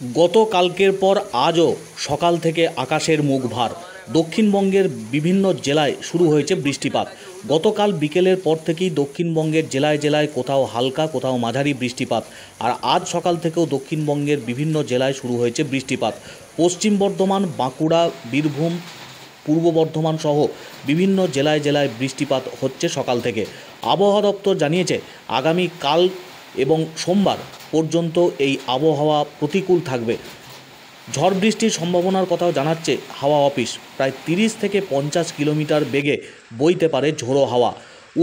গতকালকের পর আজও সকাল থেকে আকাশের মুখ ভার। দক্ষিণবঙ্গের বিভিন্ন জেলায় শুরু হয়েছে বৃষ্টিপাত। গতকাল বিকেলের পর থেকেই দক্ষিণবঙ্গের জেলায় জেলায় কোথাও হালকা কোথাও মাঝারি বৃষ্টিপাত, আর আজ সকাল থেকেও দক্ষিণবঙ্গের বিভিন্ন জেলায় শুরু হয়েছে বৃষ্টিপাত। পশ্চিম বর্ধমান, বাঁকুড়া, বীরভূম, পূর্ব বর্ধমান সহ বিভিন্ন জেলায় জেলায় বৃষ্টিপাত হচ্ছে সকাল থেকে। আবহাওয়া দপ্তর জানিয়েছে আগামী কাল এবং সোমবার পর্যন্ত এই আবহাওয়া প্রতিকূল থাকবে। ঝড় বৃষ্টির সম্ভাবনার কথাও জানাচ্ছে হাওয়া অফিস। প্রায় 30 থেকে 50 কিলোমিটার বেগে বইতে পারে ঝোড়ো হাওয়া।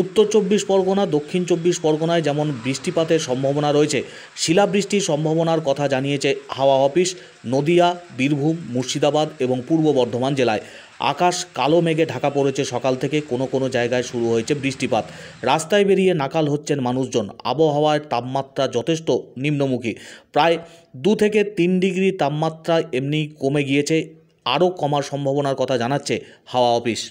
উত্তর 24 পরগনা, দক্ষিণ 24 পরগনায় যেমন বৃষ্টিপাতের সম্ভাবনা রয়েছে, শিলাবৃষ্টির সম্ভাবনার কথা জানিয়েছে হাওয়া অফিস। নদিয়া, বীরভূম, মুর্শিদাবাদ এবং পূর্ব বর্ধমান জেলায় আকাশ কালো মেঘে ঢাকা পড়েছে। সকাল থেকে কোনো কোনো জায়গায় শুরু হয়েছে বৃষ্টিপাত। রাস্তায় বেরিয়ে নাকাল হচ্ছেন মানুষজন। আবহাওয়ার তাপমাত্রা যথেষ্ট নিম্নমুখী, প্রায় 2 থেকে 3 ডিগ্রি তাপমাত্রা এমনি কমে গিয়েছে। আরও কমার সম্ভাবনার কথা জানাচ্ছে হাওয়া অফিস।